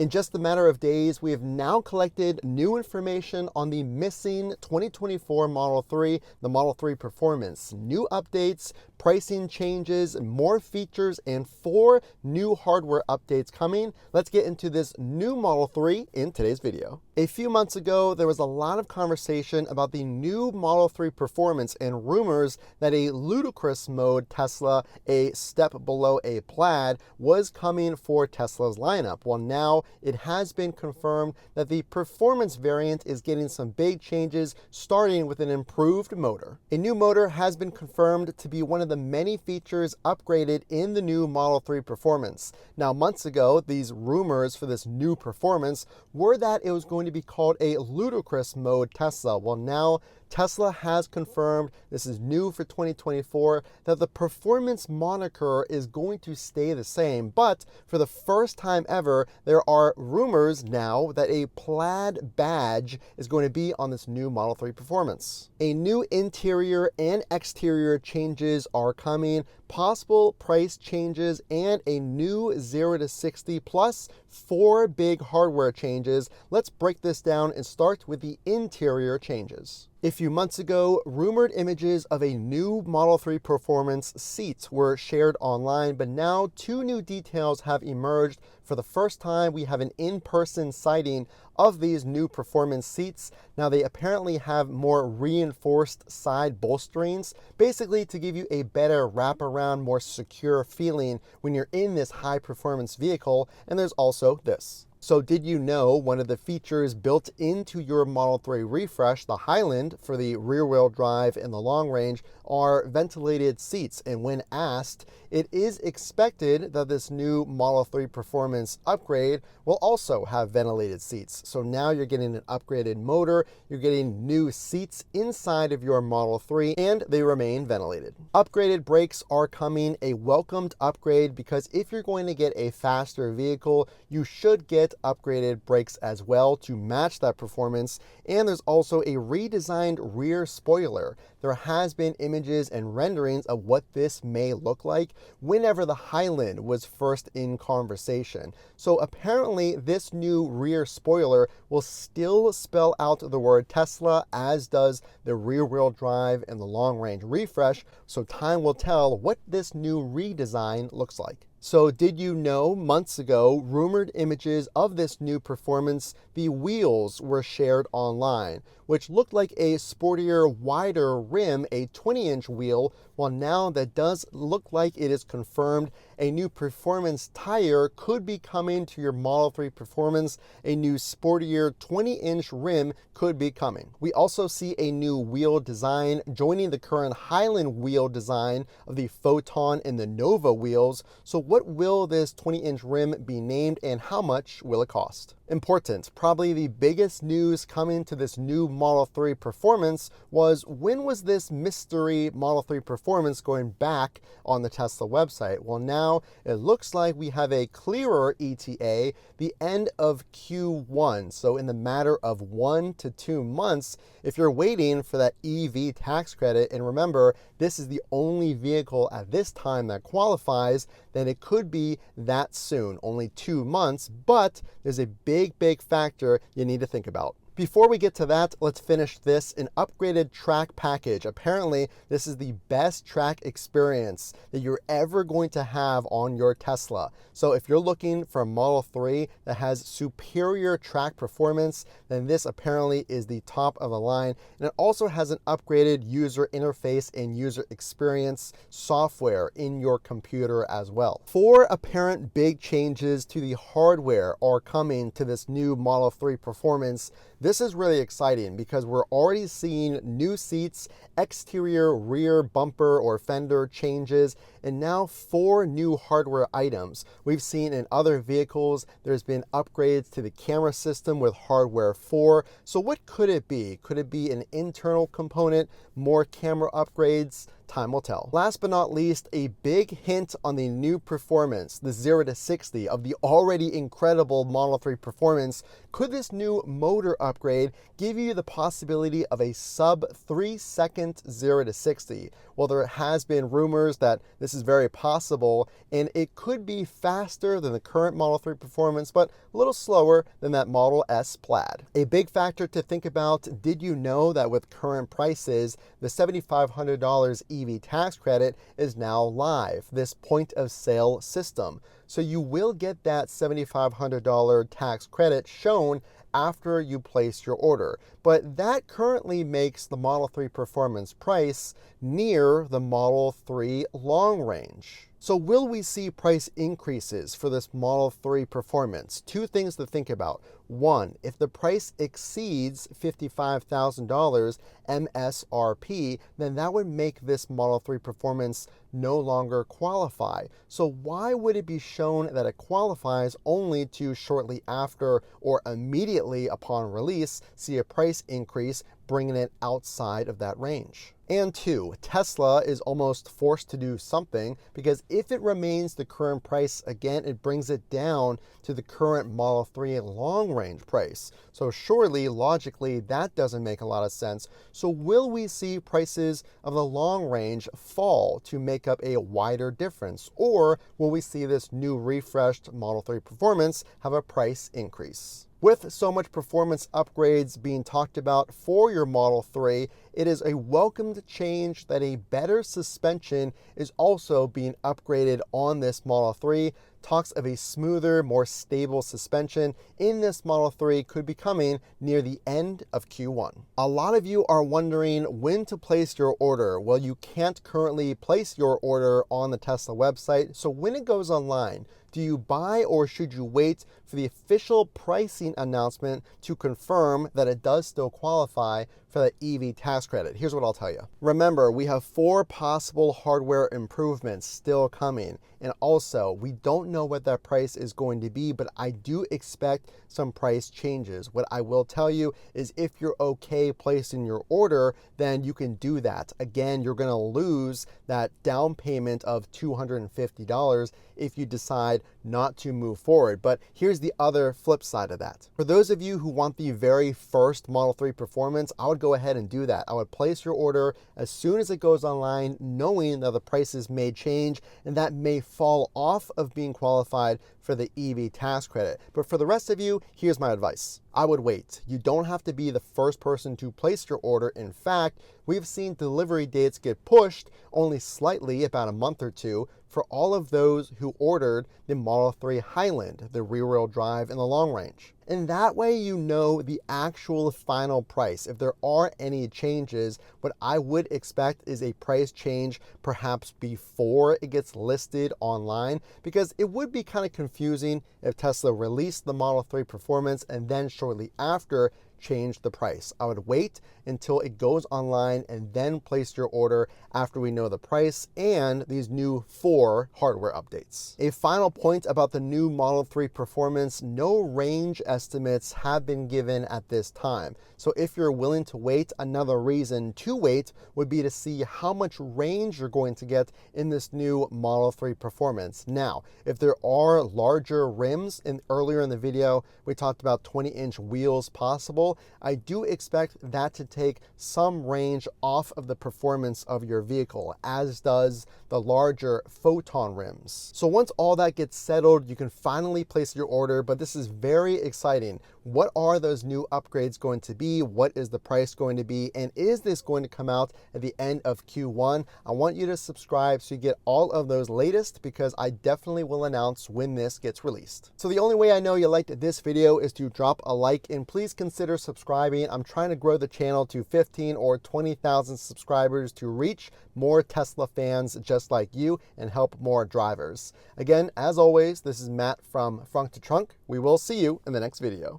In just a matter of days, we have now collected new information on the missing 2024 Model 3, the Model 3 Performance. New updates, pricing changes, more features, and 4 new hardware updates coming. Let's get into this new Model 3 in today's video. A few months ago, there was a lot of conversation about the new Model 3 Performance and rumors that a ludicrous mode Tesla, a step below a Plaid, was coming for Tesla's lineup. Well, now it has been confirmed that the performance variant is getting some big changes, starting with an improved motor. A new motor has been confirmed to be one of the many features upgraded in the new Model 3 Performance. Now, months ago, these rumors for this new performance were that it was going to be called a ludicrous mode Tesla. Well, now Tesla has confirmed, this is new for 2024, that the performance moniker is going to stay the same, but for the first time ever, there are rumors now that a Plaid badge is going to be on this new Model 3 Performance. A new interior and exterior changes are coming, possible price changes, and a new 0 to 60 plus 4 big hardware changes. Let's break this down and start with the interior changes. A few months ago, rumored images of a new Model 3 Performance seats were shared online, but now 2 new details have emerged. For the first time, we have an in-person sighting of these new Performance seats. Now, they apparently have more reinforced side bolsterings, basically to give you a better wraparound, more secure feeling when you're in this high-performance vehicle. And there's also this. So did you know one of the features built into your Model 3 refresh, the Highland for the rear-wheel drive and the long range, are ventilated seats? And when asked, it is expected that this new Model 3 Performance upgrade will also have ventilated seats. So now you're getting an upgraded motor, you're getting new seats inside of your Model 3, and they remain ventilated. Upgraded brakes are coming, a welcomed upgrade, because if you're going to get a faster vehicle, you should get upgraded brakes as well to match that performance. And there's also a redesigned rear spoiler. There has been images and renderings of what this may look like whenever the Highland was first in conversation. So apparently this new rear spoiler will still spell out the word Tesla, as does the rear-wheel drive and the long-range refresh. So time will tell what this new redesign looks like. So did you know months ago, rumored images of this new performance, the wheels were shared online, which looked like a sportier, wider rim, a 20-inch wheel. Well, now that does look like it is confirmed. A new performance tire could be coming to your Model 3 Performance. A new sportier 20-inch rim could be coming. We also see a new wheel design joining the current Highland wheel design of the Photon and the Nova wheels. So what will this 20-inch rim be named, and how much will it cost? Important, probably the biggest news coming to this new Model 3 Performance was, when was this mystery Model 3 Performance going back on the Tesla website? Well, now it looks like we have a clearer ETA, the end of Q1. So in the matter of 1 to 2 months, if you're waiting for that EV tax credit, and remember, this is the only vehicle at this time that qualifies, then it could be that soon, only 2 months, but there's a big factor you need to think about. Before we get to that, let's finish this, an upgraded track package. Apparently, this is the best track experience that you're ever going to have on your Tesla. So if you're looking for a Model 3 that has superior track performance, then this apparently is the top of the line. And it also has an upgraded user interface and user experience software in your computer as well. 4 apparent big changes to the hardware are coming to this new Model 3 Performance. This is really exciting because we're already seeing new seats, exterior rear bumper or fender changes, and now 4 new hardware items. We've seen in other vehicles, there's been upgrades to the camera system with hardware 4. So what could it be? Could it be an internal component, more camera upgrades, time will tell. Last but not least, a big hint on the new performance, the 0 to 60 of the already incredible Model 3 performance. Could this new motor upgrade give you the possibility of a sub 3-second 0 to 60? Well, there has been rumors that this is very possible, and it could be faster than the current Model 3 performance, but a little slower than that Model S Plaid. A big factor to think about: did you know that with current prices, the $7,500 EV tax credit is now live, this point of sale system? So you will get that $7,500 tax credit shown after you place your order. But that currently makes the Model 3 performance price near the Model 3 long range. So will we see price increases for this Model 3 performance? Two things to think about. One, if the price exceeds $55,000 MSRP, then that would make this Model 3 performance no longer qualify. So why would it be shown that it qualifies only to shortly after or immediately upon release see a price increase, bringing it outside of that range? And two, Tesla is almost forced to do something, because if it remains the current price, again, it brings it down to the current Model 3 long range price. So surely, logically, that doesn't make a lot of sense. So will we see prices of the long range fall to make up a wider difference? Or will we see this new refreshed Model 3 performance have a price increase? With so much performance upgrades being talked about for your Model 3, it is a welcomed change that a better suspension is also being upgraded on this Model 3. Talks of a smoother, more stable suspension in this Model 3 could be coming near the end of Q1. A lot of you are wondering when to place your order. Well, you can't currently place your order on the Tesla website, so when it goes online, do you buy or should you wait for the official pricing announcement to confirm that it does still qualify for the EV tax credit? Here's what I'll tell you. Remember, we have 4 possible hardware improvements still coming. And also, we don't know what that price is going to be, but I do expect some price changes. What I will tell you is if you're okay placing your order, then you can do that. Again, you're going to lose that down payment of $250 if you decide not to move forward. But here's the other flip side of that. For those of you who want the very first Model 3 performance, I would go ahead and do that. I would place your order as soon as it goes online, knowing that the prices may change and that may fall off of being qualified for the EV tax credit. But for the rest of you, here's my advice. I would wait. You don't have to be the first person to place your order. In fact, we've seen delivery dates get pushed only slightly, about a month or two, for all of those who ordered the Model 3 Highland, the rear-wheel drive in the long range. And that way you know the actual final price. If there are any changes, what I would expect is a price change perhaps before it gets listed online, because it would be kind of confusing if Tesla released the Model 3 performance and then shortly after change the price. I would wait until it goes online and then place your order after we know the price and these new 4 hardware updates. A final point about the new Model 3 performance: no range estimates have been given at this time. So if you're willing to wait, another reason to wait would be to see how much range you're going to get in this new Model 3 performance. Now, if there are larger rims, and earlier in the video we talked about 20-inch wheels possible, I do expect that to take some range off of the performance of your vehicle, as does the larger Photon rims. So once all that gets settled, you can finally place your order, but this is very exciting. What are those new upgrades going to be? What is the price going to be? And is this going to come out at the end of Q1? I want you to subscribe so you get all of those latest, because I definitely will announce when this gets released. So the only way I know you liked this video is to drop a like, and please consider subscribing. I'm trying to grow the channel to 15 or 20,000 subscribers to reach more Tesla fans just like you and help more drivers. Again, as always, this is Matt from Frunk to Trunk. We will see you in the next video.